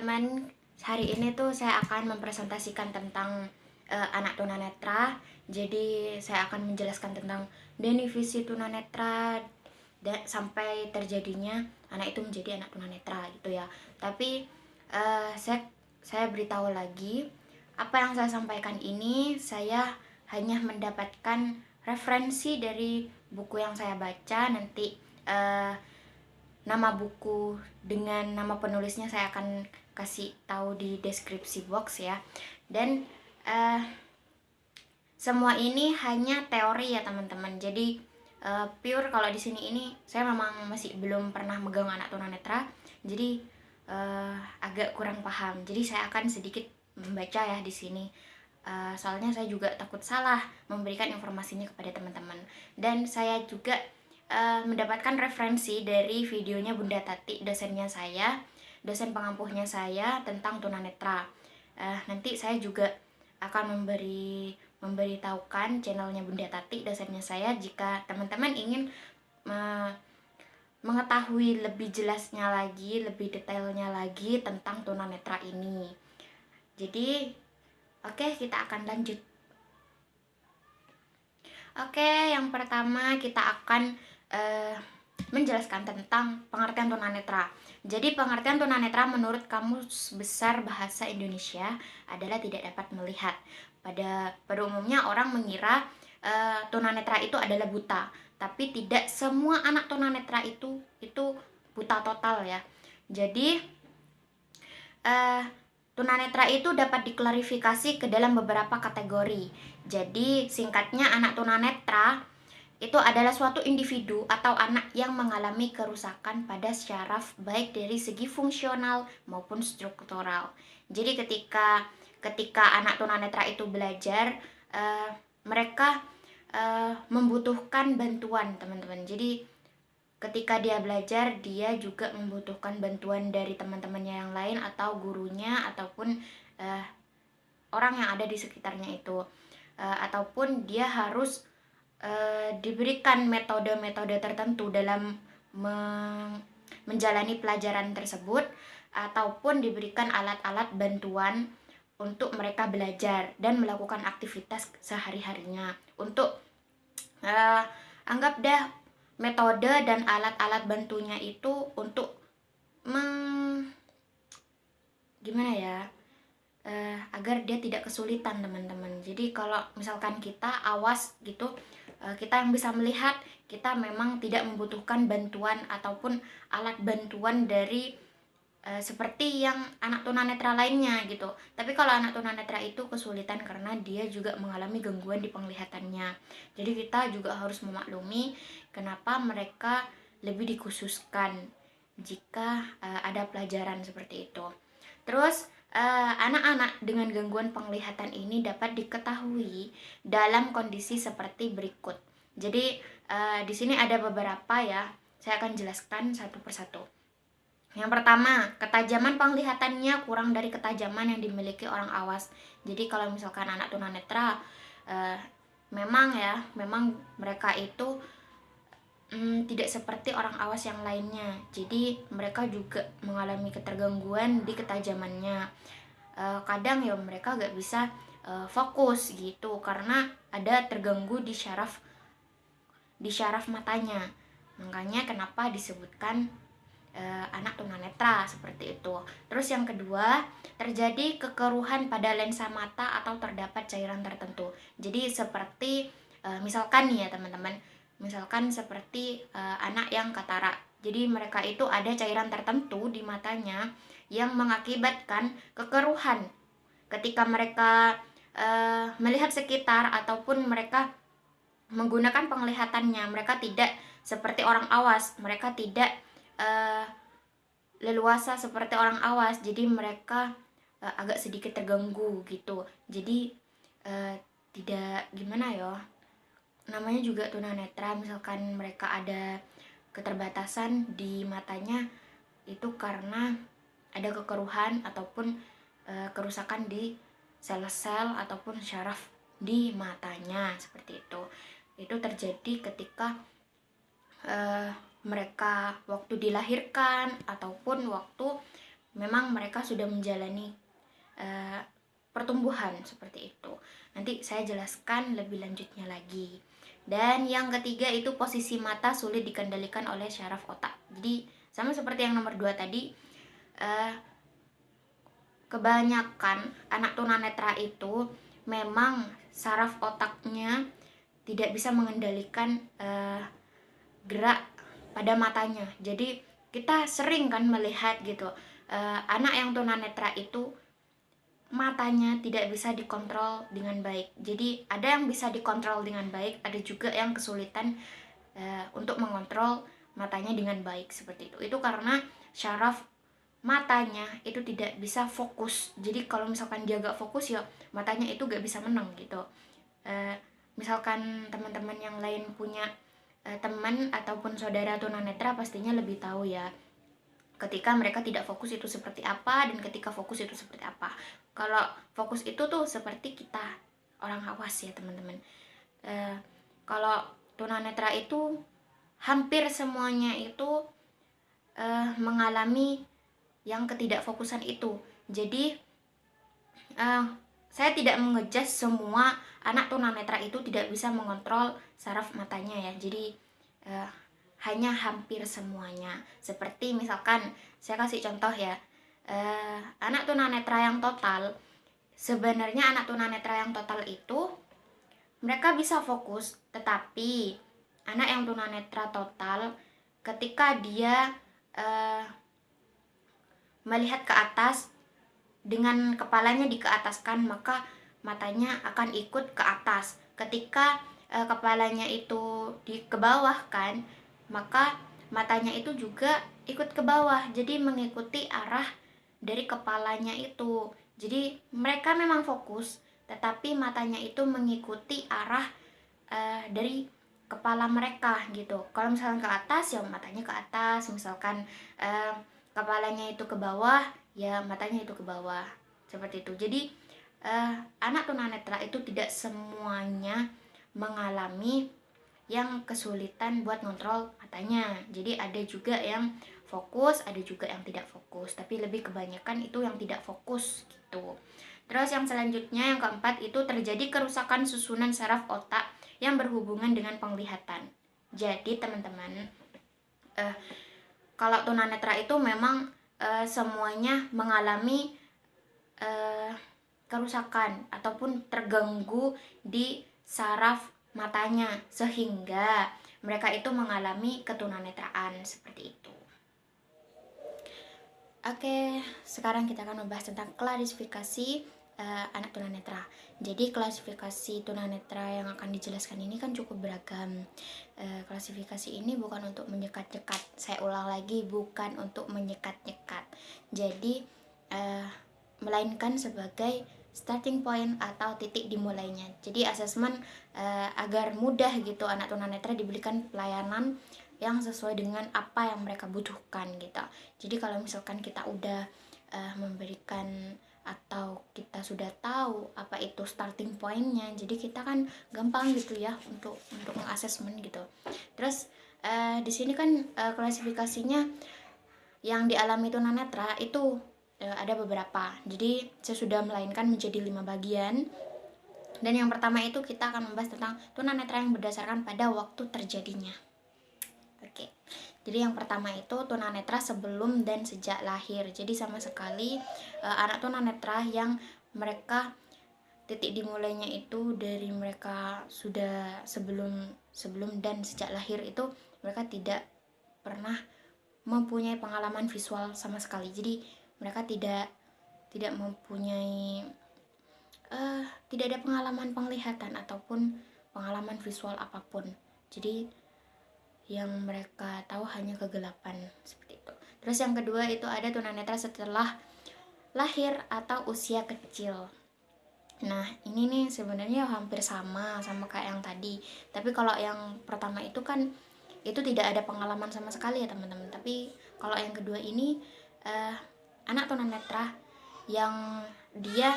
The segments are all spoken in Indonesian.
teman-teman, hari ini tuh saya akan mempresentasikan tentang anak tunanetra. Jadi saya akan menjelaskan tentang definisi tunanetra sampai terjadinya anak itu menjadi anak tunanetra gitu ya. Tapi saya beritahu lagi, apa yang saya sampaikan ini saya hanya mendapatkan referensi dari buku yang saya baca. Nanti nama buku dengan nama penulisnya saya akan kasih tahu di deskripsi box ya. Dan semua ini hanya teori ya teman-teman. Jadi pure kalau di sini ini saya memang masih belum pernah megang anak tunanetra. Jadi agak kurang paham. Jadi saya akan sedikit membaca ya di sini. Soalnya saya juga takut salah memberikan informasinya kepada teman-teman. Dan saya juga mendapatkan referensi dari videonya Bunda Tati, dosennya saya, dosen pengampuhnya saya tentang tunanetra. Nanti saya juga akan memberitahukan channelnya Bunda Tati, dosennya saya, jika teman-teman ingin mengetahui lebih jelasnya lagi, lebih detailnya lagi tentang tunanetra ini. Jadi, oke, kita akan lanjut. Oke, yang pertama kita akan menjelaskan tentang pengertian tunanetra. Jadi pengertian tunanetra menurut Kamus Besar Bahasa Indonesia adalah tidak dapat melihat. Pada umumnya orang mengira tunanetra itu adalah buta, tapi tidak semua anak tunanetra itu buta total ya. Jadi tunanetra itu dapat diklarifikasi ke dalam beberapa kategori. Jadi singkatnya, anak tunanetra itu adalah suatu individu atau anak yang mengalami kerusakan pada syaraf baik dari segi fungsional maupun struktural. Jadi ketika anak tunanetra itu belajar, mereka membutuhkan bantuan, teman-teman. Jadi ketika dia belajar, dia juga membutuhkan bantuan dari teman-temannya yang lain atau gurunya ataupun orang yang ada di sekitarnya itu, ataupun dia harus diberikan metode-metode tertentu dalam menjalani pelajaran tersebut, ataupun diberikan alat-alat bantuan untuk mereka belajar dan melakukan aktivitas sehari-harinya. Untuk anggap dah metode dan alat-alat bantunya itu untuk gimana ya, agar dia tidak kesulitan, teman-teman. Jadi kalau misalkan kita awas gitu, kita yang bisa melihat, kita memang tidak membutuhkan bantuan ataupun alat bantuan dari seperti yang anak tunanetra lainnya gitu. Tapi kalau anak tunanetra itu kesulitan karena dia juga mengalami gangguan di penglihatannya. Jadi kita juga harus memaklumi kenapa mereka lebih dikhususkan jika ada pelajaran seperti itu. Terus anak-anak dengan gangguan penglihatan ini dapat diketahui dalam kondisi seperti berikut. Jadi di sini ada beberapa ya, saya akan jelaskan satu persatu. Yang pertama, ketajaman penglihatannya kurang dari ketajaman yang dimiliki orang awas. Jadi kalau misalkan anak tunanetra, memang mereka itu tidak seperti orang awas yang lainnya. Jadi mereka juga mengalami ketergangguan di ketajamannya. Kadang ya mereka gak bisa fokus gitu karena ada terganggu di syaraf matanya. Makanya kenapa disebutkan anak tunanetra seperti itu. Terus yang kedua, terjadi kekeruhan pada lensa mata atau terdapat cairan tertentu. Jadi seperti misalkan nih ya teman-teman, misalkan seperti anak yang katarak. Jadi mereka itu ada cairan tertentu di matanya yang mengakibatkan kekeruhan ketika mereka melihat sekitar ataupun mereka menggunakan penglihatannya. Mereka tidak seperti orang awas, mereka tidak leluasa seperti orang awas, jadi mereka agak sedikit terganggu gitu. Jadi tidak gimana ya, namanya juga tunanetra. Misalkan mereka ada keterbatasan di matanya itu karena ada kekeruhan ataupun kerusakan di sel-sel ataupun syaraf di matanya seperti itu. Itu terjadi ketika mereka waktu dilahirkan ataupun waktu memang mereka sudah menjalani pertumbuhan seperti itu. Nanti saya jelaskan lebih lanjutnya lagi. Dan yang ketiga itu posisi mata sulit dikendalikan oleh syaraf otak. Jadi sama seperti yang nomor 2 tadi, kebanyakan anak tunanetra itu memang saraf otaknya tidak bisa mengendalikan gerak pada matanya. Jadi kita sering kan melihat gitu, anak yang tunanetra itu matanya tidak bisa dikontrol dengan baik. Jadi ada yang bisa dikontrol dengan baik, ada juga yang kesulitan untuk mengontrol matanya dengan baik seperti itu. Itu karena syaraf matanya itu tidak bisa fokus. Jadi kalau misalkan dia gak fokus ya matanya itu gak bisa menang gitu. Misalkan teman-teman yang lain punya teman ataupun saudara tunanetra pastinya lebih tahu ya, ketika mereka tidak fokus itu seperti apa dan ketika fokus itu seperti apa. Kalau fokus itu tuh seperti kita orang awas ya teman-teman. Kalau tunanetra itu hampir semuanya itu mengalami yang ketidakfokusan itu. Jadi saya tidak mengejudge semua anak tunanetra itu tidak bisa mengontrol saraf matanya ya. Jadi hanya hampir semuanya. Seperti misalkan saya kasih contoh ya, anak tunanetra yang total, sebenarnya anak tunanetra yang total itu mereka bisa fokus, tetapi anak yang tunanetra total ketika dia melihat ke atas dengan kepalanya dikeataskan, maka matanya akan ikut ke atas. Ketika kepalanya itu ke bawah kan, maka matanya itu juga ikut ke bawah, jadi mengikuti arah dari kepalanya itu. Jadi mereka memang fokus, tetapi matanya itu mengikuti arah dari kepala mereka gitu. Kalau misalkan ke atas ya matanya ke atas, misalkan kepalanya itu ke bawah ya matanya itu ke bawah, seperti itu. Jadi anak tunanetra itu tidak semuanya mengalami yang kesulitan buat ngontrol matanya. Jadi ada juga yang fokus, ada juga yang tidak fokus, tapi lebih kebanyakan itu yang tidak fokus gitu. Terus yang selanjutnya yang keempat itu terjadi kerusakan susunan saraf otak yang berhubungan dengan penglihatan. Jadi teman-teman, kalau tunanetra itu memang semuanya mengalami kerusakan ataupun terganggu di saraf matanya sehingga mereka itu mengalami ketunanetraan seperti itu. Oke, sekarang kita akan membahas tentang klasifikasi anak tunanetra. Jadi klasifikasi tunanetra yang akan dijelaskan ini kan cukup beragam. Klasifikasi ini bukan untuk menyekat-nyekat. Saya ulang lagi, bukan untuk menyekat-nyekat. Jadi melainkan sebagai starting point atau titik dimulainya. Jadi asesmen agar mudah gitu anak tunanetra diberikan pelayanan yang sesuai dengan apa yang mereka butuhkan gitu. Jadi kalau misalkan kita udah memberikan atau kita sudah tahu apa itu starting pointnya, jadi kita kan gampang gitu ya untuk mengasesmen gitu. Terus di sini kan klasifikasinya yang dialami tunanetra itu ada beberapa. Jadi saya sudah melainkan menjadi 5 bagian. Dan yang pertama itu kita akan membahas tentang tunanetra yang berdasarkan pada waktu terjadinya. Oke. Jadi yang pertama itu tunanetra sebelum dan sejak lahir. Jadi sama sekali anak tunanetra yang mereka titik dimulainya itu dari mereka sudah sebelum dan sejak lahir itu mereka tidak pernah mempunyai pengalaman visual sama sekali. Jadi mereka tidak mempunyai tidak ada pengalaman penglihatan ataupun pengalaman visual apapun. Jadi yang mereka tahu hanya kegelapan seperti itu. Terus yang kedua itu ada tunanetra setelah lahir atau usia kecil. Nah ini nih sebenarnya hampir sama kayak yang tadi. Tapi kalau yang pertama itu kan itu tidak ada pengalaman sama sekali ya teman-teman. Tapi kalau yang kedua ini anak tunanetra yang dia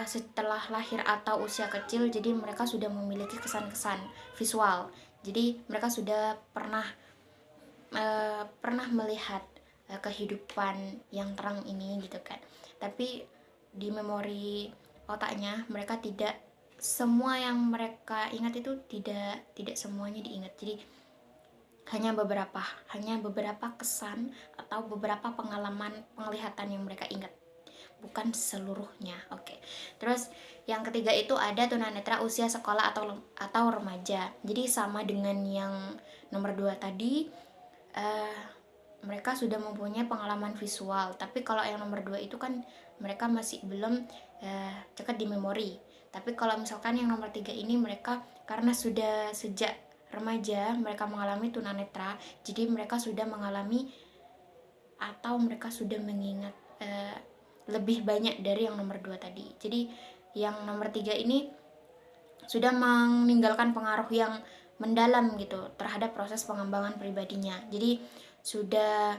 setelah lahir atau usia kecil, jadi mereka sudah memiliki kesan-kesan visual. Jadi mereka sudah pernah melihat kehidupan yang terang ini gitu kan. Tapi di memori otaknya mereka tidak semua yang mereka ingat itu tidak semuanya diingat. Jadi hanya beberapa kesan atau beberapa pengalaman penglihatan yang mereka ingat, bukan seluruhnya. Oke. Terus yang ketiga itu ada tunanetra usia sekolah atau remaja. Jadi sama dengan yang nomor 2 tadi, mereka sudah mempunyai pengalaman visual. Tapi kalau yang nomor 2 itu kan mereka masih belum cekat di memori. Tapi kalau misalkan yang nomor 3 ini mereka karena sudah sejak remaja mereka mengalami tunanetra, jadi mereka sudah mengalami atau mereka sudah mengingat lebih banyak dari yang nomor 2 tadi. Jadi yang nomor 3 ini sudah meninggalkan pengaruh yang mendalam gitu terhadap proses pengembangan pribadinya. Jadi sudah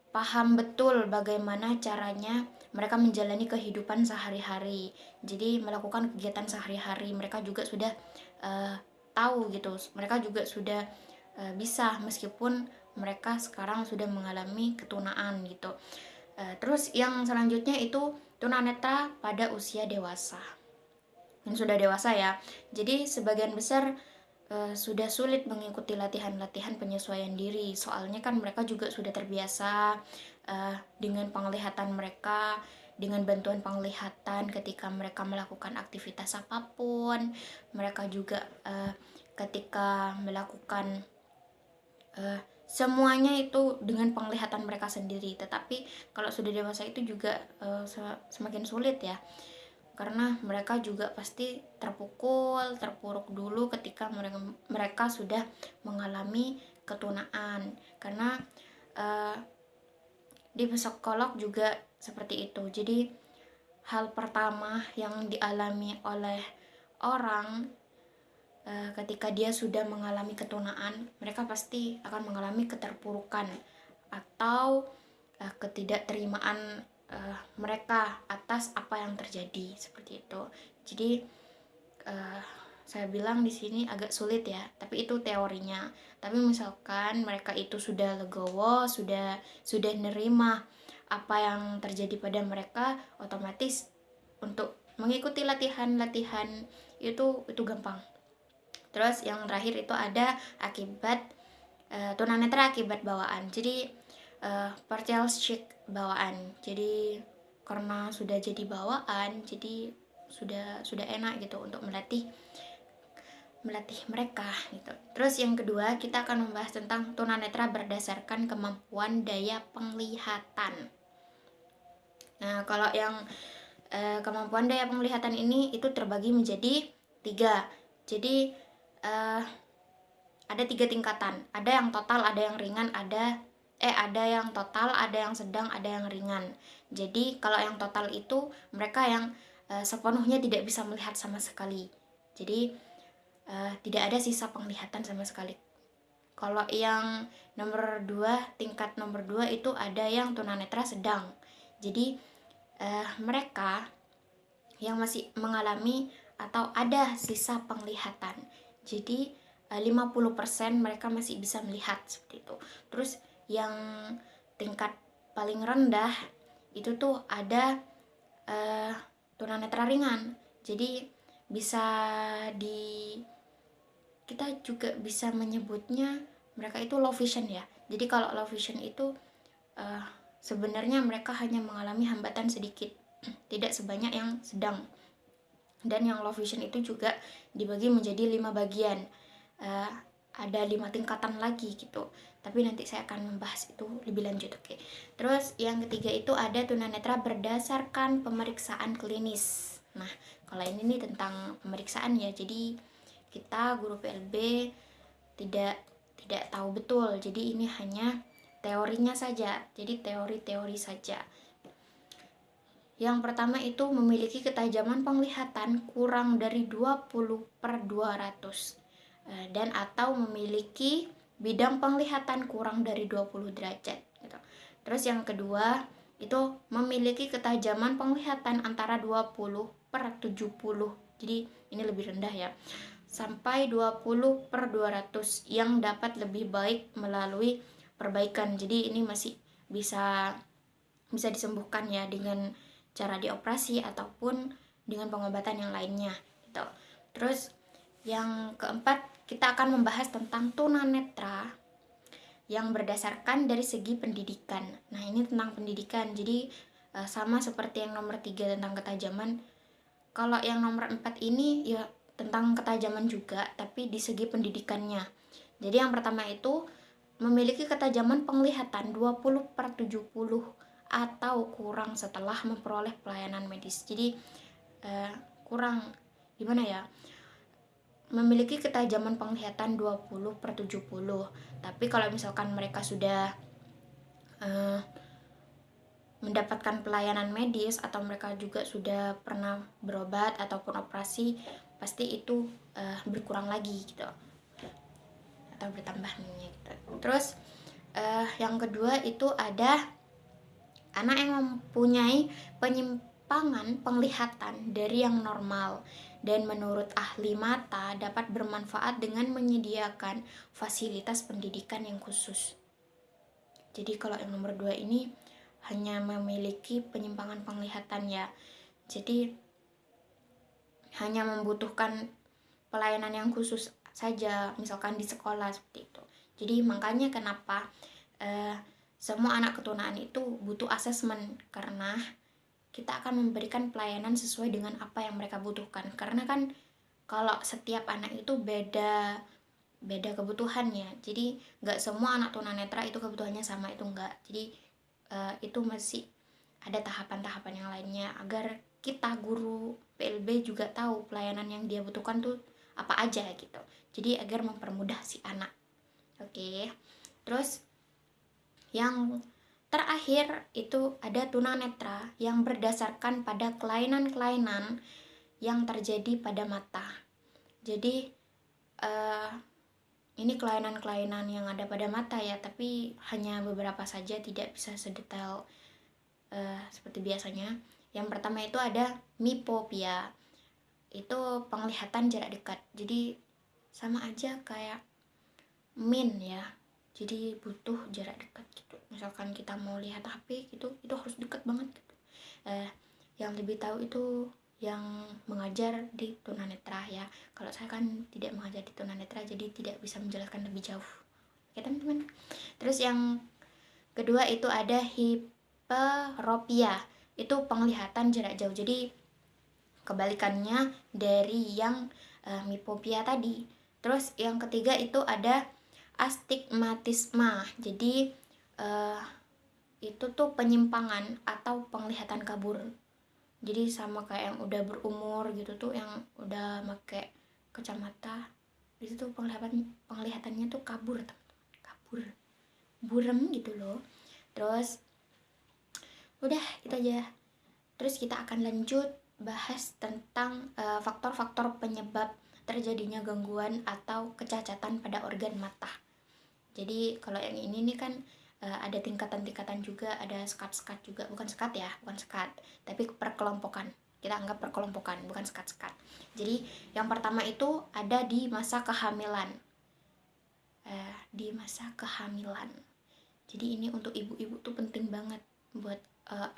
paham betul bagaimana caranya mereka menjalani kehidupan sehari-hari. Jadi melakukan kegiatan sehari-hari mereka juga sudah tahu gitu. Mereka juga sudah bisa meskipun mereka sekarang sudah mengalami ketunaan gitu. Terus yang selanjutnya itu tunanetra pada usia dewasa. Yang sudah dewasa ya. Jadi sebagian besar sudah sulit mengikuti latihan-latihan penyesuaian diri. Soalnya kan mereka juga sudah terbiasa dengan penglihatan mereka, dengan bantuan penglihatan ketika mereka melakukan aktivitas apapun. Mereka juga ketika melakukan semuanya itu dengan penglihatan mereka sendiri. Tetapi kalau sudah dewasa itu juga semakin sulit ya, karena mereka juga pasti terpuruk dulu ketika mereka sudah mengalami ketunaan. Karena di psikolog juga seperti itu. Jadi hal pertama yang dialami oleh orang ketika dia sudah mengalami ketunaan, mereka pasti akan mengalami keterpurukan atau ketidakterimaan mereka atas apa yang terjadi seperti itu. Jadi saya bilang di sini agak sulit ya, tapi itu teorinya. Tapi misalkan mereka itu sudah legowo, sudah nerima apa yang terjadi pada mereka, otomatis untuk mengikuti latihan-latihan itu gampang. Terus yang terakhir itu ada akibat tunanetra akibat bawaan. Jadi partial-shift bawaan. Jadi karena sudah jadi bawaan, jadi sudah enak gitu untuk melatih mereka gitu. Terus yang kedua kita akan membahas tentang tunanetra berdasarkan kemampuan daya penglihatan. Nah kalau yang kemampuan daya penglihatan ini itu terbagi menjadi 3. Jadi ada 3 tingkatan. Ada yang total, ada yang ringan, ada yang total, ada yang sedang, ada yang ringan. Jadi kalau yang total itu mereka yang sepenuhnya tidak bisa melihat sama sekali. Jadi tidak ada sisa penglihatan sama sekali. Kalau yang nomor 2, tingkat nomor 2 itu ada yang tunanetra sedang. Jadi mereka yang masih mengalami atau ada sisa penglihatan. Jadi 50% mereka masih bisa melihat seperti itu. Terus yang tingkat paling rendah itu tuh ada tunanetra ringan. Jadi bisa kita juga bisa menyebutnya mereka itu low vision ya. Jadi kalau low vision itu sebenarnya mereka hanya mengalami hambatan sedikit, tidak sebanyak yang sedang. Dan yang low vision itu juga dibagi menjadi 5 bagian. Ada 5 tingkatan lagi gitu, tapi nanti saya akan membahas itu lebih lanjut. Oke. Terus yang ketiga itu ada tunanetra berdasarkan pemeriksaan klinis. Nah kalau ini nih tentang pemeriksaan ya, jadi kita guru PLB tidak tahu betul, jadi ini hanya teorinya saja, jadi teori saja. Yang pertama itu memiliki ketajaman penglihatan kurang dari 20/200 dan atau memiliki bidang penglihatan kurang dari 20 derajat gitu. Terus yang kedua itu memiliki ketajaman penglihatan antara 20/70. Jadi ini lebih rendah ya. Sampai 20/200 yang dapat lebih baik melalui perbaikan. Jadi ini masih bisa bisa disembuhkan ya dengan cara dioperasi ataupun dengan pengobatan yang lainnya gitu. Terus yang keempat, kita akan membahas tentang tunanetra yang berdasarkan dari segi pendidikan. Nah, ini tentang pendidikan. Jadi sama seperti yang nomor 3 tentang ketajaman. Kalau yang nomor 4 ini ya tentang ketajaman juga, tapi di segi pendidikannya. Jadi yang pertama itu memiliki ketajaman penglihatan 20/70 atau kurang setelah memperoleh pelayanan medis. Jadi kurang gimana ya? Memiliki ketajaman penglihatan 20/70. Tapi kalau misalkan mereka sudah mendapatkan pelayanan medis atau mereka juga sudah pernah berobat ataupun operasi, pasti itu berkurang lagi gitu atau bertambah gitu. Terus yang kedua itu ada anak yang mempunyai penyimpangan penglihatan dari yang normal dan menurut ahli mata dapat bermanfaat dengan menyediakan fasilitas pendidikan yang khusus. Jadi kalau yang nomor 2 ini hanya memiliki penyimpangan penglihatan ya. Jadi hanya membutuhkan pelayanan yang khusus saja, misalkan di sekolah seperti itu. Jadi makanya kenapa semua anak ketunaan itu butuh asesmen, karena kita akan memberikan pelayanan sesuai dengan apa yang mereka butuhkan. Karena kan kalau setiap anak itu beda kebutuhannya, jadi nggak semua anak tunanetra itu kebutuhannya sama, itu enggak. Jadi itu masih ada tahapan-tahapan yang lainnya agar kita guru PLB juga tahu pelayanan yang dia butuhkan tuh apa aja gitu. Jadi agar mempermudah si anak. Oke. Terus yang terakhir itu ada tunanetra yang berdasarkan pada kelainan-kelainan yang terjadi pada mata. Jadi ini kelainan-kelainan yang ada pada mata ya, tapi hanya beberapa saja, tidak bisa sedetail seperti biasanya. Yang pertama itu ada mipopia, itu penglihatan jarak dekat. Jadi sama aja kayak min ya, jadi butuh jarak dekat gitu. Misalkan kita mau lihat HP gitu, itu harus dekat banget gitu. Yang lebih tahu itu yang mengajar di tunanetra ya. Kalau saya kan tidak mengajar di tunanetra, jadi tidak bisa menjelaskan lebih jauh. Oke teman-teman. Terus yang kedua itu ada hiperopia, itu penglihatan jarak jauh. Jadi kebalikannya dari yang mipopia tadi. Terus yang ketiga itu ada astigmatisma. Jadi itu tuh penyimpangan atau penglihatan kabur. Jadi sama kayak yang udah berumur gitu tuh, yang udah pakai kacamata, di situ penglihatannya tuh kabur, kabur, burem gitu loh. Terus udah gitu aja. Terus kita akan lanjut bahas tentang faktor-faktor penyebab terjadinya gangguan atau kecacatan pada organ mata. Jadi kalau yang ini nih kan ada tingkatan-tingkatan juga, ada sekat-sekat juga, bukan sekat ya, bukan sekat, tapi perkelompokan. Kita anggap perkelompokan, bukan sekat-sekat. Jadi yang pertama itu ada di masa kehamilan. Di masa kehamilan. Jadi ini untuk ibu-ibu tuh penting banget, buat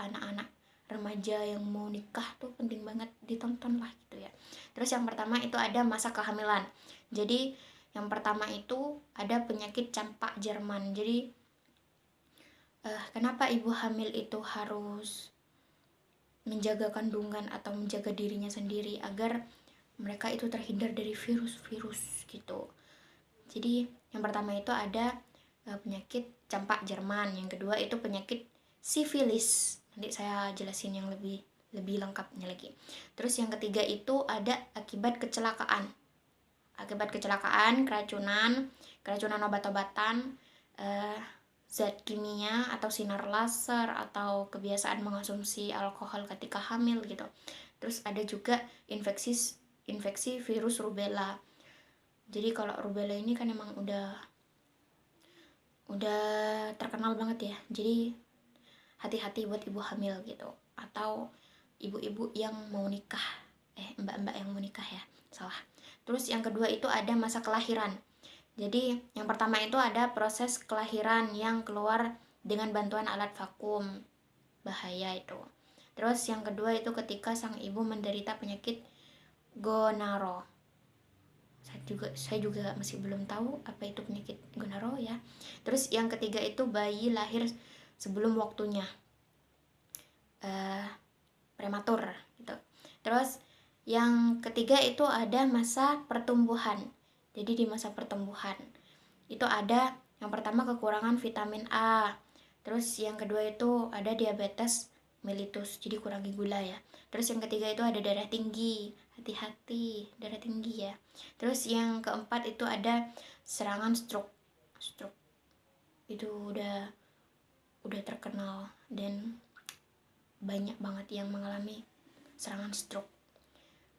anak-anak remaja yang mau nikah tuh penting banget ditonton lah gitu ya. Terus yang pertama itu ada masa kehamilan. Jadi yang pertama itu ada penyakit campak Jerman. Jadi kenapa ibu hamil itu harus menjaga kandungan atau menjaga dirinya sendiri agar mereka itu terhindar dari virus-virus gitu. Jadi yang pertama itu ada penyakit campak Jerman, yang kedua itu penyakit sifilis. Nanti saya jelasin yang lebih lengkapnya lagi. Terus yang ketiga itu ada akibat kecelakaan. Akibat kecelakaan, keracunan obat-obatan, zat kimia atau sinar laser, atau kebiasaan mengonsumsi alkohol ketika hamil gitu. Terus ada juga infeksi virus rubella. Jadi kalau rubella ini kan emang udah terkenal banget ya. Jadi hati-hati buat ibu hamil gitu, atau ibu-ibu yang mau nikah, mbak-mbak yang mau nikah ya, salah. Terus yang kedua itu ada masa kelahiran. Jadi yang pertama itu ada proses kelahiran yang keluar dengan bantuan alat vakum, bahaya itu. Terus yang kedua itu ketika sang ibu menderita penyakit gonaro. Saya juga masih belum tahu apa itu penyakit gonaro ya. Terus yang ketiga itu bayi lahir sebelum waktunya, prematur gitu. Terus yang ketiga itu ada masa pertumbuhan. Jadi di masa pertumbuhan itu ada yang pertama kekurangan vitamin A. Terus yang kedua itu ada diabetes mellitus, jadi kurangi gula ya. Terus yang ketiga itu ada darah tinggi, hati-hati darah tinggi ya. Terus yang keempat itu ada serangan stroke. Itu udah terkenal dan banyak banget yang mengalami serangan stroke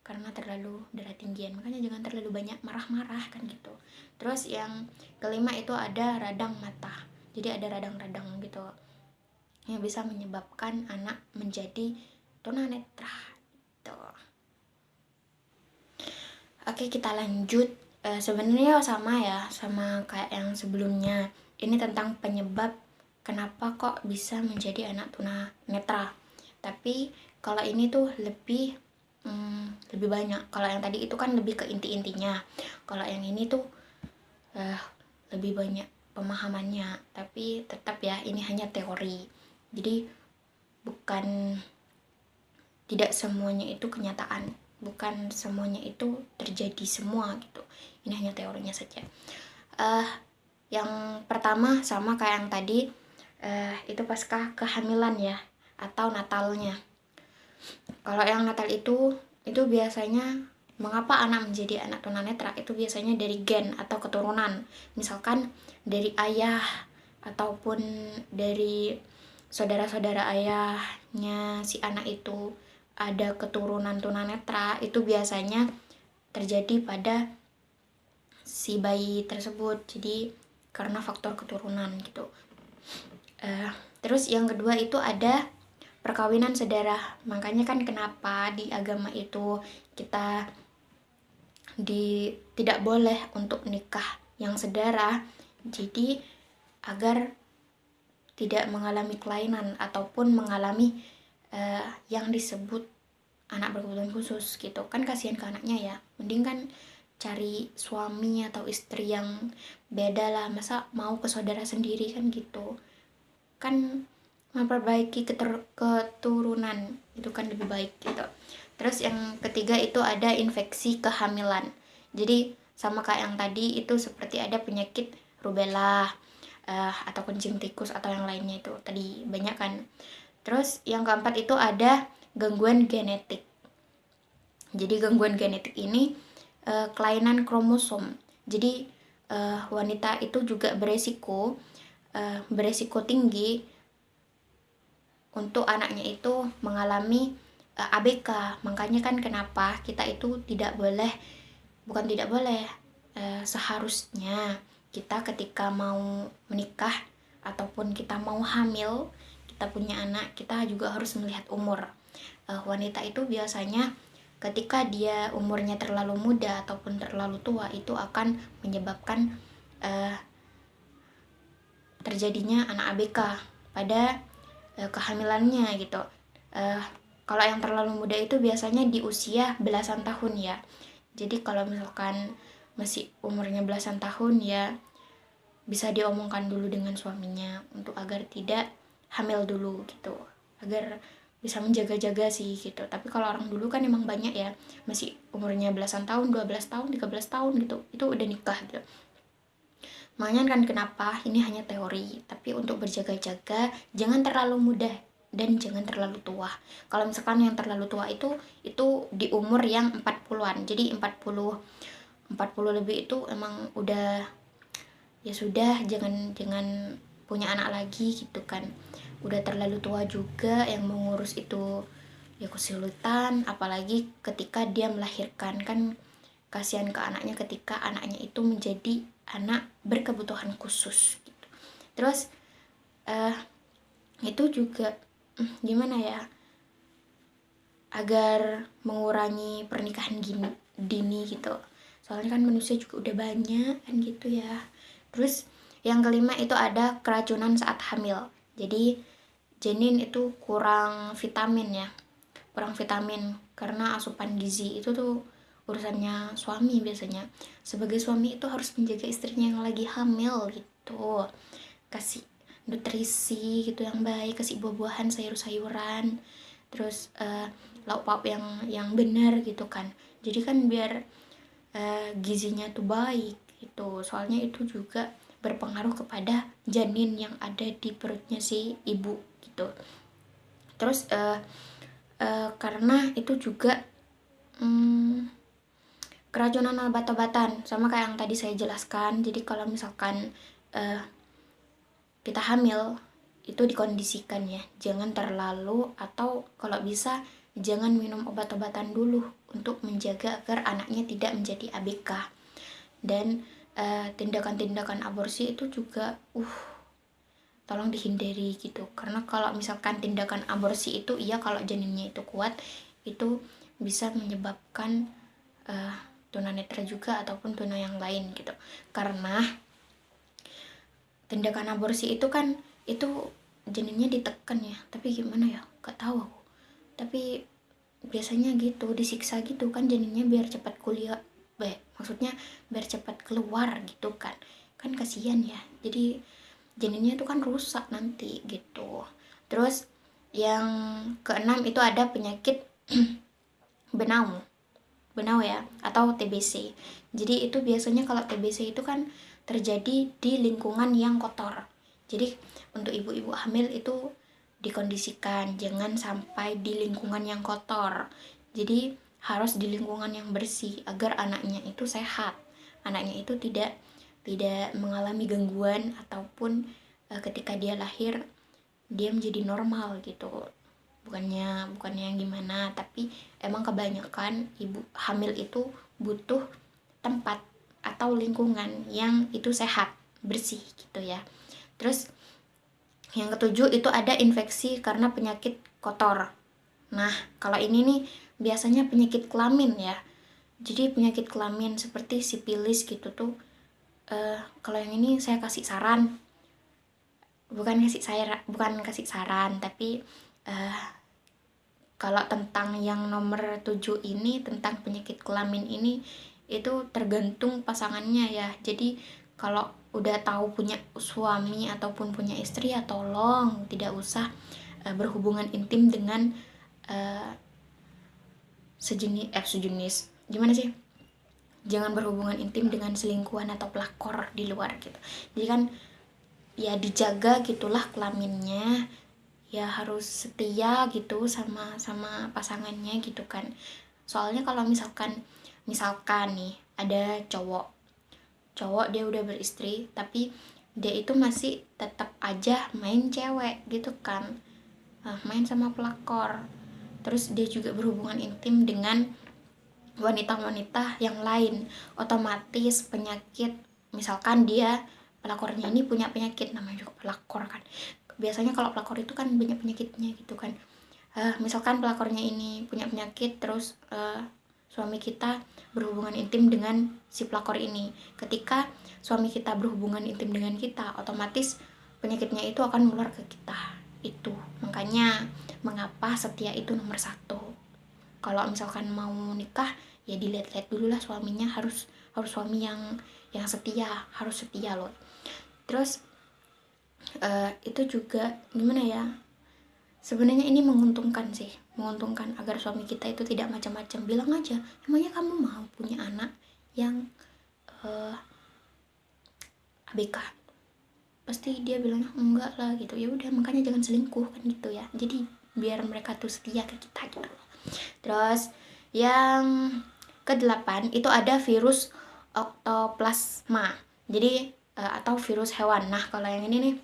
karena terlalu darah tinggian. Makanya jangan terlalu banyak marah-marah kan gitu. Terus yang kelima itu ada radang mata. Jadi ada radang-radang gitu yang bisa menyebabkan anak menjadi tunanetra gitu. Oke, kita lanjut. Sebenarnya sama ya, sama kayak yang sebelumnya. Ini tentang penyebab kenapa kok bisa menjadi anak tunanetra. Tapi kalau ini tuh lebih banyak. Kalau yang tadi itu kan lebih ke inti-intinya. Kalau yang ini tuh lebih banyak pemahamannya. Tapi tetap ya, ini hanya teori. Jadi bukan, tidak semuanya itu kenyataan. Bukan semuanya itu terjadi semua gitu. Ini hanya teorinya saja. Yang pertama sama kayak yang tadi, itu pasca kehamilan ya, atau natalnya. Kalau yang natal itu biasanya mengapa anak menjadi anak tunanetra itu biasanya dari gen atau keturunan. Misalkan dari ayah ataupun dari saudara-saudara ayahnya si anak itu ada keturunan tunanetra, itu biasanya terjadi pada si bayi tersebut. Jadi karena faktor keturunan gitu. Terus yang kedua itu ada perkawinan sedara. Makanya kan kenapa di agama itu kita tidak boleh untuk nikah yang sedara. Jadi agar tidak mengalami kelainan ataupun mengalami yang disebut anak berkebutuhan khusus gitu. Kan kasihan ke anaknya ya. Mending kan cari suami atau istri yang beda lah. Masa mau ke saudara sendiri kan gitu. Kan memperbaiki keturunan itu kan lebih baik gitu. Terus yang ketiga itu ada infeksi kehamilan. Jadi sama kayak yang tadi itu seperti ada penyakit rubella atau kencing tikus atau yang lainnya itu tadi banyak kan. Terus yang keempat itu ada gangguan genetik. Jadi gangguan genetik ini kelainan kromosom. Jadi wanita itu juga beresiko tinggi untuk anaknya itu mengalami ABK. Makanya kan kenapa kita itu seharusnya kita ketika mau menikah ataupun kita mau hamil, kita punya anak, kita juga harus melihat umur. Wanita itu biasanya ketika dia umurnya terlalu muda ataupun terlalu tua itu akan menyebabkan terjadinya anak ABK pada kehamilannya gitu. Kalau yang terlalu muda itu biasanya di usia belasan tahun ya. Jadi kalau misalkan masih umurnya belasan tahun ya bisa diomongkan dulu dengan suaminya untuk agar tidak hamil dulu gitu, agar bisa menjaga-jaga sih gitu. Tapi kalau orang dulu kan emang banyak ya masih umurnya belasan tahun, 12 tahun, 13 tahun gitu, itu udah nikah gitu. Makanya kan kenapa ini hanya teori, tapi untuk berjaga-jaga jangan terlalu muda dan jangan terlalu tua. Kalau misalkan yang terlalu tua itu di umur yang 40-an. Jadi 40 lebih itu emang udah ya sudah, jangan punya anak lagi gitu kan. Udah terlalu tua juga, yang mengurus itu ya kesulitan, apalagi ketika dia melahirkan. Kan kasihan ke anaknya ketika anaknya itu menjadi anak berkebutuhan khusus gitu. Terus itu juga gimana ya, agar mengurangi pernikahan dini gitu. Soalnya kan manusia juga udah banyak kan gitu ya. Terus Yang kelima itu ada keracunan saat hamil. Jadi janin itu kurang vitamin ya, kurang vitamin karena asupan gizi itu tuh urusannya suami biasanya. Sebagai suami itu harus menjaga istrinya yang lagi hamil gitu, kasih nutrisi gitu yang baik, kasih buah-buahan, sayur-sayuran, terus lauk pauk yang benar gitu kan. Jadi kan biar gizinya tuh baik gitu, soalnya itu juga berpengaruh kepada janin yang ada di perutnya si ibu gitu. Terus karena itu juga keracunan obat-obatan sama kayak yang tadi saya jelaskan. Jadi kalau misalkan kita hamil itu dikondisikan ya, jangan terlalu, atau kalau bisa jangan minum obat-obatan dulu untuk menjaga agar anaknya tidak menjadi ABK. Dan tindakan-tindakan aborsi itu juga tolong dihindari gitu, karena kalau misalkan tindakan aborsi itu kalau janinnya itu kuat, itu bisa menyebabkan tunanetra juga ataupun tuna yang lain gitu. Karena tindakan aborsi itu kan itu janinnya ditekan ya, tapi gimana ya, gak tahu aku, tapi biasanya gitu disiksa gitu kan janinnya biar cepat kuliah, maksudnya biar cepat keluar gitu kan kasihan ya, jadi janinnya itu kan rusak nanti gitu. Terus yang keenam itu ada penyakit benau ya, atau TBC. Jadi itu biasanya kalau TBC itu kan terjadi di lingkungan yang kotor. Jadi untuk ibu-ibu hamil itu dikondisikan jangan sampai di lingkungan yang kotor. Jadi harus di lingkungan yang bersih agar anaknya itu sehat, anaknya itu tidak mengalami gangguan, ataupun ketika dia lahir dia menjadi normal gitu. Bukannya yang gimana, tapi emang kebanyakan ibu hamil itu butuh tempat atau lingkungan yang itu sehat, bersih gitu ya. Terus yang ketujuh itu ada infeksi karena penyakit kotor. Nah, kalau ini nih biasanya penyakit kelamin ya. Jadi penyakit kelamin seperti sipilis gitu tuh. Kalau yang ini saya kasih saran, bukan kasih saran, tapi kalau tentang yang nomor 7 ini, tentang penyakit kelamin ini, itu tergantung pasangannya ya. Jadi kalau udah tahu punya suami ataupun punya istri ya tolong tidak usah berhubungan intim dengan sejenis gimana sih, jangan berhubungan intim dengan selingkuhan atau pelakor di luar gitu. Jadi kan ya dijaga gitulah kelaminnya, ya harus setia gitu sama pasangannya gitu kan. Soalnya kalau misalkan nih ada cowok dia udah beristri tapi dia itu masih tetap aja main cewek gitu kan, main sama pelakor, terus dia juga berhubungan intim dengan wanita-wanita yang lain, otomatis penyakit, misalkan dia pelakornya ini punya penyakit namanya juga pelakor kan, biasanya kalau pelakor itu kan banyak penyakitnya gitu kan. Misalkan pelakornya ini punya penyakit, terus suami kita berhubungan intim dengan si pelakor ini, ketika suami kita berhubungan intim dengan kita, otomatis penyakitnya itu akan menular ke kita. Itu makanya mengapa setia itu nomor 1. Kalau misalkan mau nikah ya dilihat-lihat dulu lah suaminya, harus suami yang setia, harus setia loh. Terus itu juga gimana ya, sebenarnya ini menguntungkan agar suami kita itu tidak macam-macam. Bilang aja, emangnya kamu mau punya anak yang ABK? Pasti dia bilangnya enggak lah gitu. Ya udah, makanya jangan selingkuh kan gitu ya. Jadi biar mereka tuh setia ke kita gitu. Terus yang ke-8 itu ada virus oktoplasma. Jadi atau virus hewan. Nah, kalau yang ini nih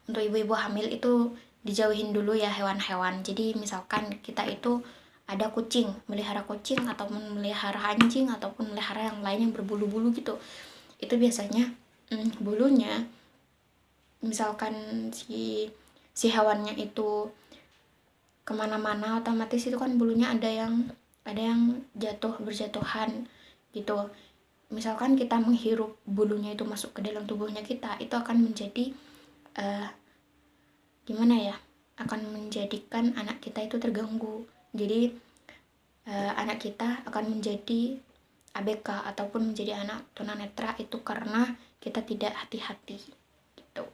untuk ibu-ibu hamil itu dijauhin dulu ya hewan-hewan. Jadi misalkan kita itu ada kucing, melihara kucing ataupun melihara anjing ataupun melihara yang lain yang berbulu-bulu gitu. Itu biasanya bulunya, misalkan si hewannya itu kemana-mana, otomatis itu kan bulunya ada yang berjatuhan gitu. misalkan kita menghirup bulunya itu masuk ke dalam tubuhnya kita, itu akan menjadi gimana ya, akan menjadikan anak kita itu terganggu. Jadi anak kita akan menjadi ABK ataupun menjadi anak tunanetra itu karena kita tidak hati-hati gitu.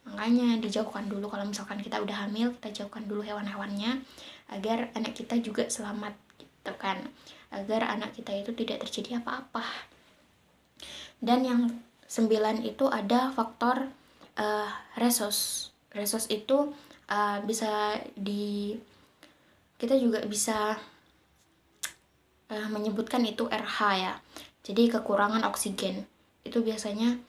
Makanya dijauhkan dulu, kalau misalkan kita udah hamil, kita jauhkan dulu hewan-hewannya agar anak kita juga selamat gitu kan, agar anak kita itu tidak terjadi apa-apa. Dan yang 9 itu ada faktor resos. Resos itu bisa kita juga bisa menyebutkan itu RH ya. Jadi kekurangan oksigen. Itu biasanya,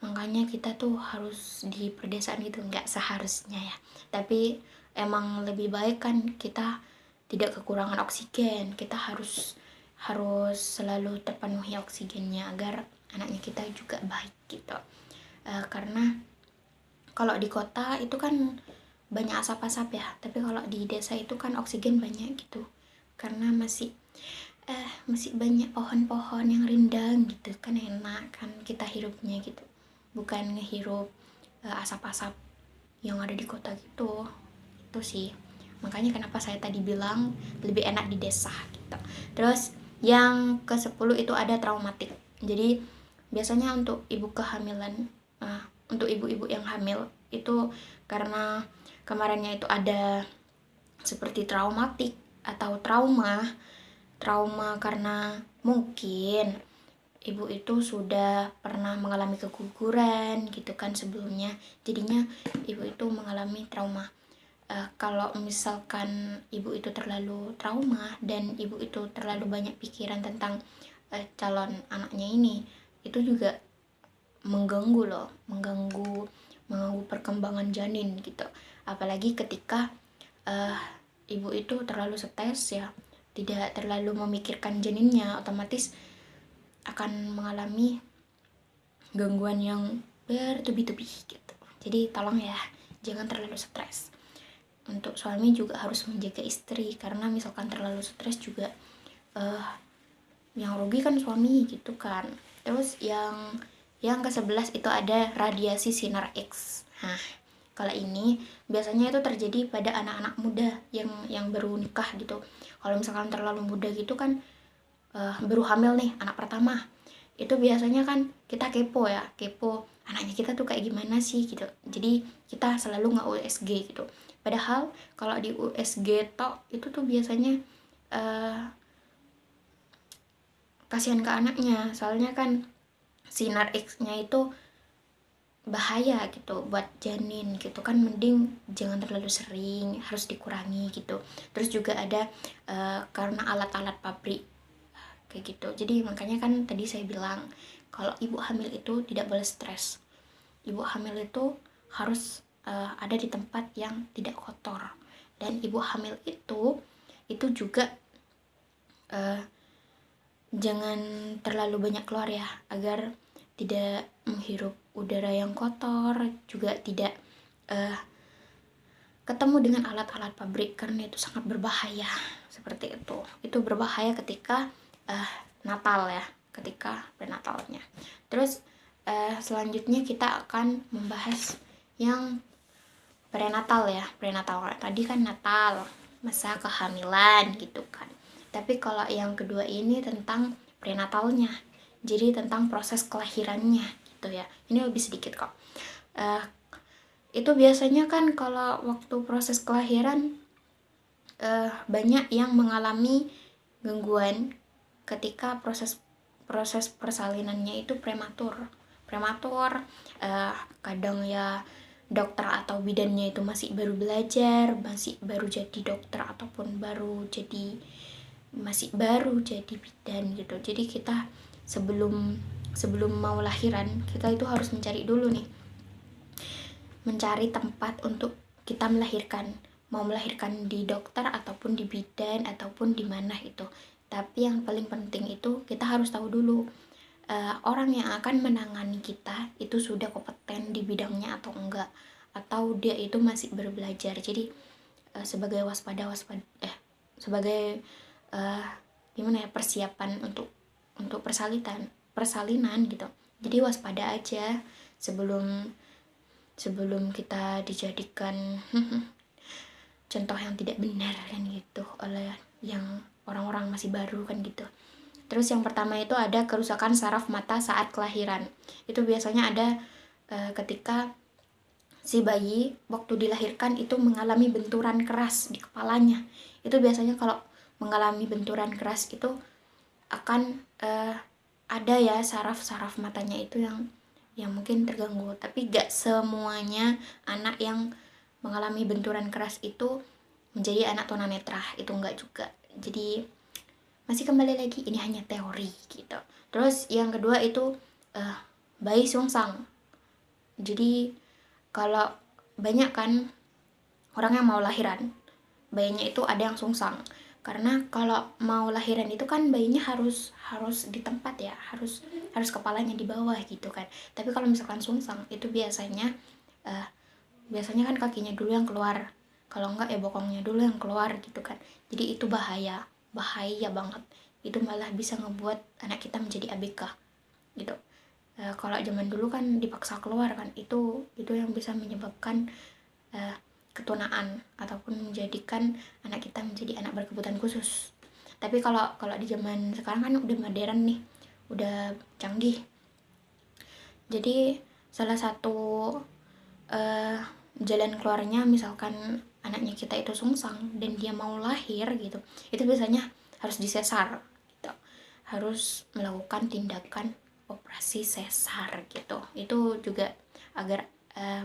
makanya kita tuh harus di perdesaan gitu, nggak seharusnya ya. Tapi emang lebih baik kan kita tidak kekurangan oksigen. Kita harus selalu terpenuhi oksigennya agar anaknya kita juga baik gitu. Karena kalau di kota itu kan banyak asap-asap ya, tapi kalau di desa itu kan oksigen banyak gitu, karena masih banyak pohon-pohon yang rindang gitu kan, enak kan kita hirupnya gitu, bukan ngehirup asap-asap yang ada di kota gitu. Itu sih makanya kenapa saya tadi bilang lebih enak di desa gitu. Terus yang ke-10 itu ada traumatik. Jadi biasanya untuk ibu kehamilan, untuk ibu-ibu yang hamil itu karena kemarinnya itu ada seperti traumatik atau trauma karena mungkin ibu itu sudah pernah mengalami keguguran gitu kan sebelumnya, jadinya ibu itu mengalami trauma. Kalau misalkan ibu itu terlalu trauma dan ibu itu terlalu banyak pikiran tentang calon anaknya ini, itu juga mengganggu perkembangan janin gitu. Apalagi ketika ibu itu terlalu stres ya, tidak terlalu memikirkan janinnya, otomatis akan mengalami gangguan yang bertubi-tubi gitu. Jadi tolong ya, jangan terlalu stres. Untuk suami juga harus menjaga istri, karena misalkan terlalu stres juga yang rugi kan suami gitu kan. Terus yang ke-11 itu ada radiasi sinar X. Nah, kalau ini biasanya itu terjadi pada anak-anak muda yang baru nikah gitu. Kalau misalkan terlalu muda gitu kan, baru hamil nih anak pertama, itu biasanya kan kita kepo anaknya kita tuh kayak gimana sih gitu. Jadi kita selalu nggak USG gitu. Padahal kalau di USG tok itu tuh biasanya kasihan ke anaknya, soalnya kan sinar X-nya itu bahaya gitu buat janin gitu kan, mending jangan terlalu sering, harus dikurangi gitu. Terus juga ada karena alat-alat pabrik kayak gitu. Jadi makanya kan tadi saya bilang kalau ibu hamil itu tidak boleh stres. Ibu hamil itu harus ada di tempat yang tidak kotor, dan ibu hamil itu juga jangan terlalu banyak keluar ya, agar tidak menghirup udara yang kotor, juga tidak ketemu dengan alat-alat pabrik, karena itu sangat berbahaya. Seperti itu berbahaya ketika Natal ya, ketika prenatalnya. Terus selanjutnya kita akan membahas yang prenatal ya. Prenatal tadi kan Natal, masa kehamilan gitu kan. Tapi kalau yang kedua ini tentang prenatalnya, jadi tentang proses kelahirannya gitu ya. Ini lebih sedikit kok. Itu biasanya kan kalau waktu proses kelahiran banyak yang mengalami gangguan ketika proses persalinannya itu prematur. Kadang ya dokter atau bidannya itu masih baru belajar, masih baru jadi dokter, ataupun masih baru jadi bidan gitu. Jadi kita sebelum mau lahiran, kita itu harus mencari tempat untuk kita melahirkan, mau melahirkan di dokter ataupun di bidan ataupun di mana itu. Tapi yang paling penting itu kita harus tahu dulu orang yang akan menangani kita itu sudah kompeten di bidangnya atau enggak, atau dia itu masih baru belajar. Jadi sebagai sebagai gimana ya, persiapan untuk untuk persalinan gitu. Jadi waspada aja sebelum kita dijadikan contoh yang tidak benar kan gitu oleh yang orang-orang masih baru kan gitu. Terus yang pertama itu ada kerusakan saraf mata saat kelahiran. Itu biasanya ada ketika si bayi waktu dilahirkan itu mengalami benturan keras di kepalanya. Itu biasanya kalau mengalami benturan keras itu akan ada ya saraf-saraf matanya itu yang mungkin terganggu. Tapi gak semuanya anak yang mengalami benturan keras itu menjadi anak tunanetra, itu enggak juga. Jadi masih kembali lagi ini hanya teori gitu. Terus yang kedua itu bayi sungsang. Jadi kalau banyak kan orang yang mau lahiran, bayinya itu ada yang sungsang. Karena kalau mau lahiran itu kan bayinya harus di tempat ya, harus kepalanya di bawah gitu kan. Tapi kalau misalkan sungsang itu biasanya kan kakinya dulu yang keluar, kalau enggak ya bokongnya dulu yang keluar gitu kan. Jadi itu bahaya banget. Itu malah bisa ngebuat anak kita menjadi ABK gitu. Kalau zaman dulu kan dipaksa keluar kan, itu yang bisa menyebabkan ketunaan ataupun menjadikan anak kita menjadi anak berkebutuhan khusus. Tapi kalau di zaman sekarang kan udah modern nih, udah canggih. Jadi salah satu jalan keluarnya misalkan anaknya kita itu sungsang dan dia mau lahir gitu, itu biasanya harus disesar gitu, harus melakukan tindakan operasi sesar gitu. Itu juga agar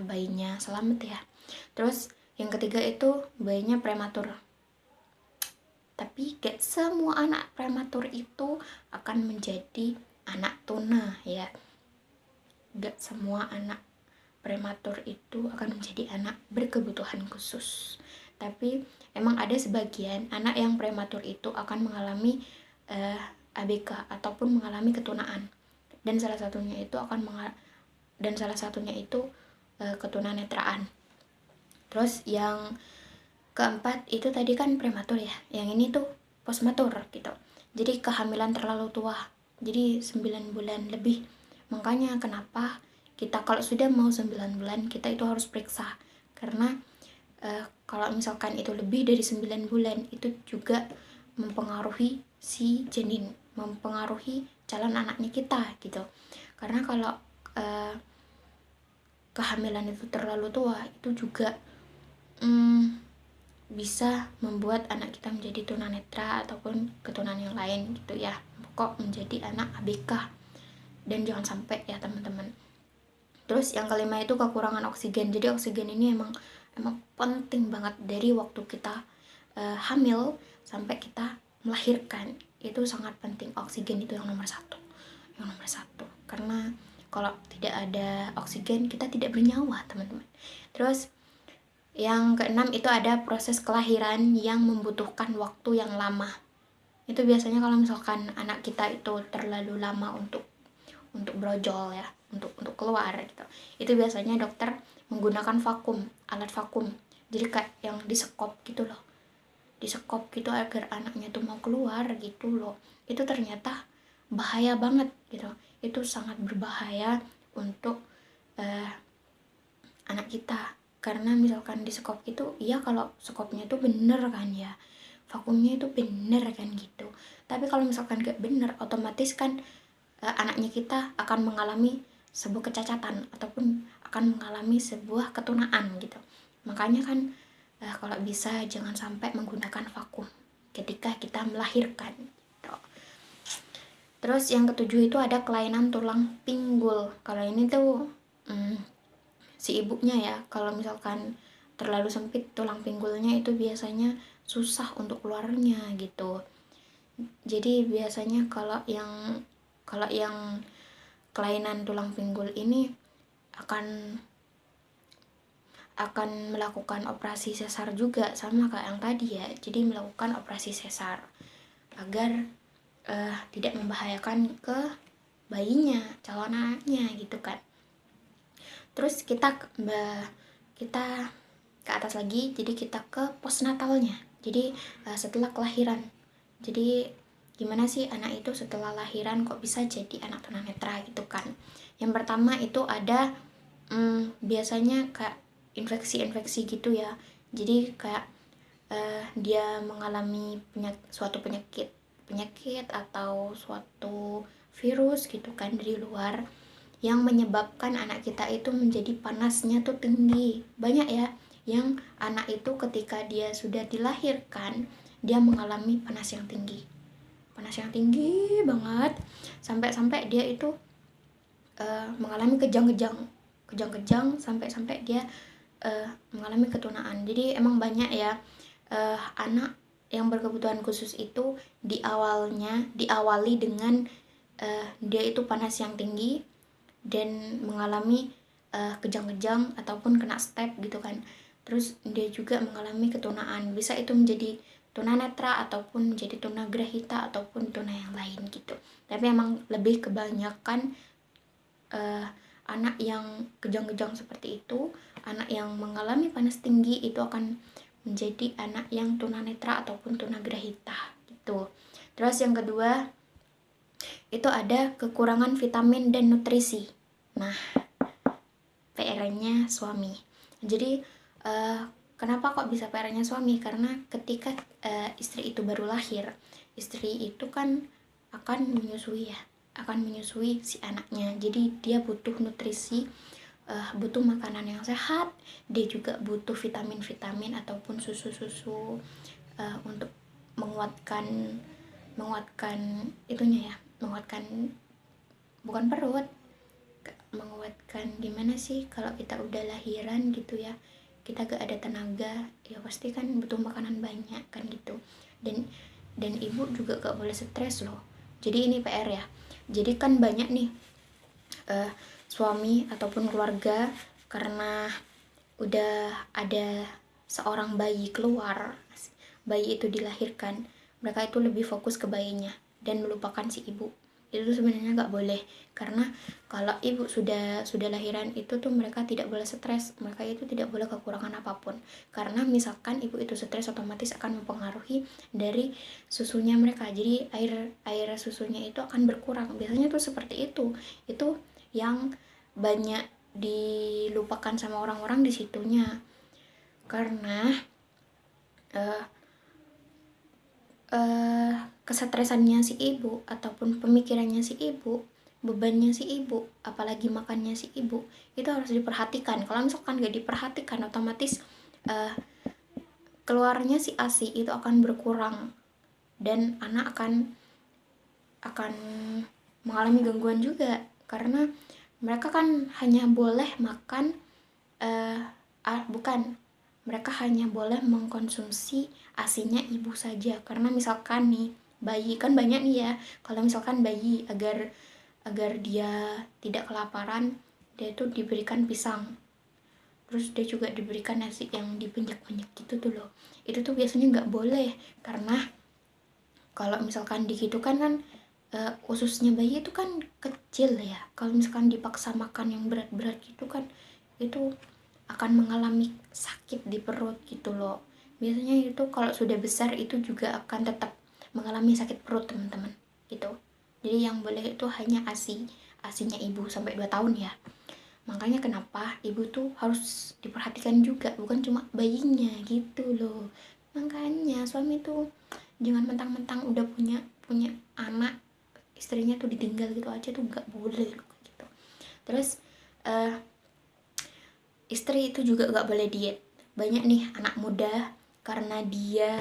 bayinya selamat ya. Terus yang ketiga itu bayinya prematur. Tapi gak semua anak prematur itu akan menjadi anak tuna ya. Gak semua anak prematur itu akan menjadi anak berkebutuhan khusus. Tapi emang ada sebagian anak yang prematur itu akan mengalami ABK ataupun mengalami ketunaan. Dan salah satunya itu ketunanetraan. Terus yang keempat itu tadi kan prematur ya, yang ini tuh postmatur gitu. Jadi kehamilan terlalu tua, jadi 9 bulan lebih. Makanya kenapa kita kalau sudah mau 9 bulan kita itu harus periksa. Karena kalau misalkan itu lebih dari 9 bulan itu juga mempengaruhi si janin, mempengaruhi calon anaknya kita gitu. Karena kalau kehamilan itu terlalu tua itu juga bisa membuat anak kita menjadi tunanetra ataupun keturunan yang lain gitu ya. Kok menjadi anak ABK, dan jangan sampai ya teman-teman. Terus yang kelima itu kekurangan oksigen. Jadi oksigen ini emang penting banget dari waktu kita hamil sampai kita melahirkan. Itu sangat penting, oksigen itu yang nomor satu. Karena kalau tidak ada oksigen kita tidak bernyawa teman-teman. Terus yang keenam itu ada proses kelahiran yang membutuhkan waktu yang lama. Itu biasanya kalau misalkan anak kita itu terlalu lama untuk brojol ya, untuk keluar gitu. Itu biasanya dokter menggunakan alat vakum. Jadi kayak yang disekop gitu loh. Disekop gitu agar anaknya tuh mau keluar gitu loh. Itu ternyata bahaya banget gitu. Itu sangat berbahaya untuk anak kita. Karena misalkan di sekop itu, ya kalau sekopnya itu bener kan ya, vakumnya itu bener kan gitu. Tapi kalau misalkan gak bener, otomatis kan anaknya kita akan mengalami sebuah kecacatan ataupun akan mengalami sebuah ketunaan gitu. Makanya kan kalau bisa jangan sampai menggunakan vakum ketika kita melahirkan gitu. Terus yang ketujuh itu ada kelainan tulang pinggul. Kalau ini tuh si ibunya ya, kalau misalkan terlalu sempit tulang pinggulnya itu biasanya susah untuk keluarnya gitu. Jadi biasanya kalau yang kelainan tulang pinggul ini akan melakukan operasi sesar juga, sama kayak yang tadi ya. Jadi melakukan operasi sesar agar tidak membahayakan ke bayinya, calon anaknya gitu kan. Terus kita ke atas lagi, jadi kita ke postnatalnya. Jadi setelah kelahiran. Jadi gimana sih anak itu setelah lahiran kok bisa jadi anak tunanetra gitu kan. Yang pertama itu ada biasanya kayak infeksi-infeksi gitu ya. Jadi kayak dia mengalami suatu penyakit atau suatu virus gitu kan dari luar yang menyebabkan anak kita itu menjadi panasnya tuh tinggi. Banyak ya yang anak itu ketika dia sudah dilahirkan dia mengalami panas yang tinggi banget, sampai dia itu mengalami kejang-kejang sampai dia mengalami ketunaan. Jadi emang banyak ya anak yang berkebutuhan khusus itu diawali dengan dia itu panas yang tinggi dan mengalami kejang-kejang ataupun kena step gitu kan. Terus dia juga mengalami ketunaan, bisa itu menjadi tunanetra ataupun menjadi tunagrahita ataupun tuna yang lain gitu. Tapi emang lebih kebanyakan anak yang kejang-kejang seperti itu, anak yang mengalami panas tinggi itu akan menjadi anak yang tunanetra ataupun tunagrahita gitu. Terus yang kedua itu ada kekurangan vitamin dan nutrisi. Nah, PR-nya suami. Jadi kenapa kok bisa PR-nya suami? Karena ketika istri itu baru lahir, istri itu kan akan menyusui ya, akan menyusui si anaknya. Jadi dia butuh nutrisi, butuh makanan yang sehat, dia juga butuh vitamin-vitamin ataupun susu-susu untuk menguatkan itunya ya, menguatkan bukan perut, menguatkan gimana sih kalau kita udah lahiran gitu ya, kita gak ada tenaga ya pasti kan butuh makanan banyak kan gitu. Dan ibu juga gak boleh stres loh. Jadi ini PR ya. Jadi kan banyak nih suami ataupun keluarga karena udah ada seorang bayi keluar, bayi itu dilahirkan, mereka itu lebih fokus ke bayinya dan melupakan si ibu. Itu sebenarnya nggak boleh, karena kalau ibu sudah lahiran itu tuh mereka tidak boleh stres, mereka itu tidak boleh kekurangan apapun. Karena misalkan ibu itu stres, otomatis akan mempengaruhi dari susunya mereka, jadi air susunya itu akan berkurang. Biasanya tuh seperti itu yang banyak dilupakan sama orang-orang di situnya. Karena kesetresannya si ibu ataupun pemikirannya si ibu, bebannya si ibu, apalagi makannya si ibu, itu harus diperhatikan. Kalau misalkan gak diperhatikan, otomatis keluarnya si ASI itu akan berkurang dan anak akan mengalami gangguan juga, karena mereka kan hanya boleh makan mereka hanya boleh mengkonsumsi asinya ibu saja. Karena misalkan nih bayi, kan banyak nih ya, kalau misalkan bayi agar dia tidak kelaparan, dia tuh diberikan pisang, terus dia juga diberikan nasi yang dipenjak-penjak gitu tuh loh. Itu tuh biasanya nggak boleh, karena kalau misalkan digitukan kan ususnya bayi itu kan kecil ya, kalau misalkan dipaksa makan yang berat-berat gitu kan, itu akan mengalami sakit di perut gitu loh. Biasanya itu kalau sudah besar itu juga akan tetap mengalami sakit perut teman-teman gitu. Jadi yang boleh itu hanya asinya ibu sampai 2 tahun ya. Makanya kenapa ibu tuh harus diperhatikan juga, bukan cuma bayinya gitu loh. Makanya suami tuh jangan mentang-mentang udah punya anak, istrinya tuh ditinggal gitu aja, tuh gak boleh gitu. Terus istri itu juga gak boleh diet. Banyak nih anak muda karena dia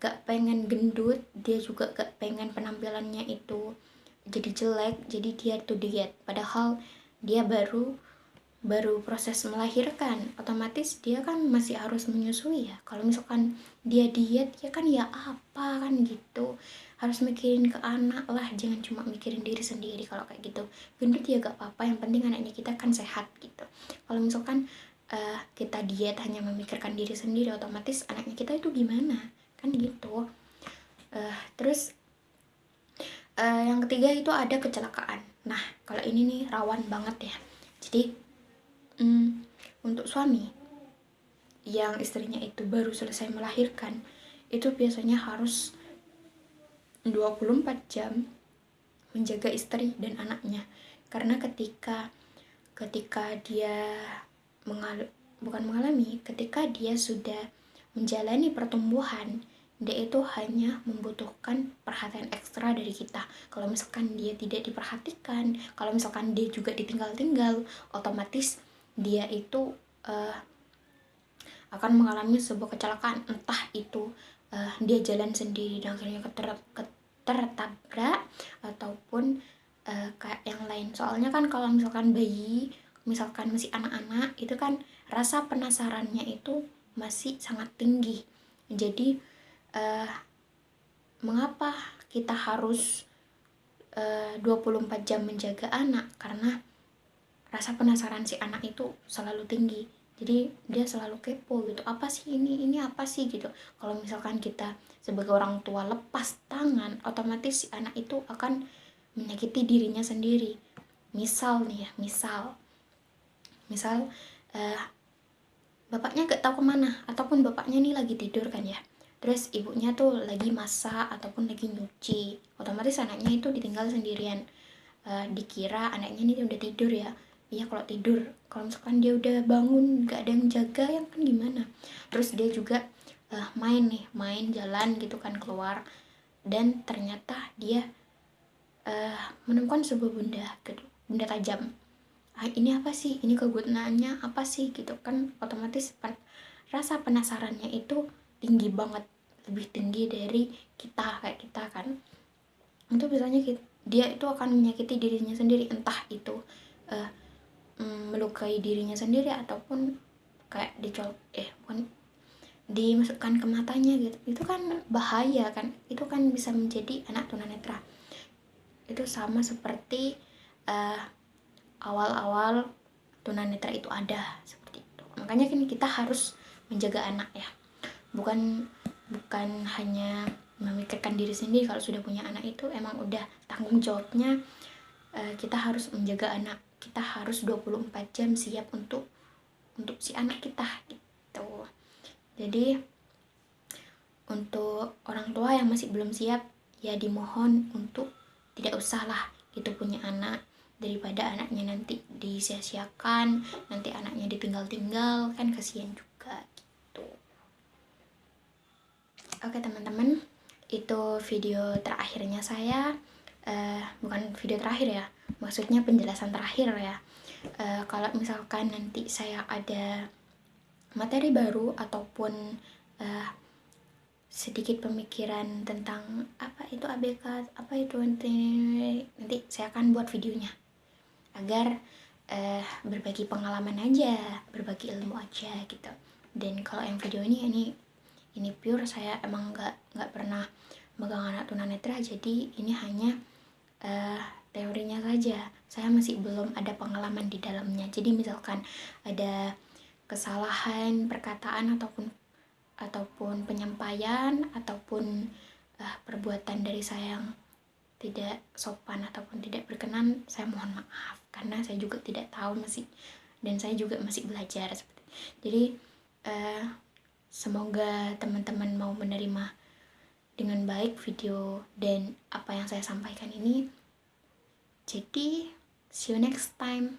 gak pengen gendut, dia juga gak pengen penampilannya itu jadi jelek, jadi dia tuh diet. Padahal dia baru proses melahirkan, otomatis dia kan masih harus menyusui ya. Kalau misalkan dia diet ya kan ya apa kan gitu, harus mikirin ke anak lah, jangan cuma mikirin diri sendiri. Kalau kayak gitu gendut ya gak apa-apa, yang penting anaknya kita kan sehat gitu. Kalau misalkan kita diet hanya memikirkan diri sendiri, otomatis anaknya kita itu gimana kan gitu. Terus yang ketiga itu ada kecelakaan. Nah kalau ini nih rawan banget ya. Jadi untuk suami yang istrinya itu baru selesai melahirkan, itu biasanya harus 24 jam menjaga istri dan anaknya. Karena ketika dia ketika dia sudah menjalani pertumbuhan, dia itu hanya membutuhkan perhatian ekstra dari kita. Kalau misalkan dia tidak diperhatikan, kalau misalkan dia juga ditinggal-tinggal, otomatis dia itu akan mengalami sebuah kecelakaan, entah itu dia jalan sendiri dan akhirnya tertabrak ataupun kayak yang lain. Soalnya kan kalau misalkan bayi, misalkan masih anak-anak, itu kan rasa penasarannya itu masih sangat tinggi. Jadi mengapa kita harus 24 jam menjaga anak? Karena rasa penasaran si anak itu selalu tinggi. Jadi dia selalu kepo gitu, apa sih ini apa sih gitu. Kalau misalkan kita sebagai orang tua lepas tangan, otomatis si anak itu akan menyakiti dirinya sendiri. Misal nih ya, misal bapaknya gak tahu kemana, ataupun bapaknya nih lagi tidur kan ya, terus ibunya tuh lagi masak ataupun lagi nyuci, otomatis anaknya itu ditinggal sendirian. Dikira anaknya ini udah tidur ya. Iya, kalau tidur, kalau misalkan dia udah bangun gak ada yang jaga, yang kan gimana. Terus dia juga main jalan gitu kan, keluar, dan ternyata dia menemukan sebuah benda tajam. Ini apa sih, ini kegunaannya apa sih gitu kan. Otomatis rasa penasarannya itu tinggi banget, lebih tinggi dari kita, kayak kita kan. Itu biasanya dia itu akan menyakiti dirinya sendiri, entah itu melukai dirinya sendiri ataupun kayak dimasukkan ke matanya gitu. Itu kan bahaya kan, itu kan bisa menjadi anak tunanetra. Itu sama seperti awal-awal tunanetra itu ada, seperti itu. Makanya kan kita harus menjaga anak ya, bukan hanya memikirkan diri sendiri. Kalau sudah punya anak itu emang udah tanggung jawabnya, kita harus menjaga anak. Kita harus 24 jam siap untuk si anak kita gitu. Jadi untuk orang tua yang masih belum siap, ya dimohon untuk tidak usah lah gitu punya anak, daripada anaknya nanti disia-siakan, nanti anaknya ditinggal-tinggal, kan kasihan juga gitu. Oke teman-teman, itu video terakhirnya saya. Bukan video terakhir ya, maksudnya penjelasan terakhir ya. Kalau misalkan nanti saya ada materi baru ataupun sedikit pemikiran tentang apa itu ABK, apa itu nanti saya akan buat videonya, agar berbagi pengalaman aja, berbagi ilmu aja gitu. Dan kalau yang video ini pure saya emang nggak pernah megang anak tunanetra, jadi ini hanya teorinya saja. Saya masih belum ada pengalaman di dalamnya. Jadi misalkan ada kesalahan perkataan ataupun penyampaian ataupun perbuatan dari saya yang tidak sopan ataupun tidak berkenan, saya mohon maaf, karena saya juga tidak tahu dan saya juga masih belajar seperti. Jadi semoga teman-teman mau menerima dengan baik video dan apa yang saya sampaikan ini. Jadi see you next time.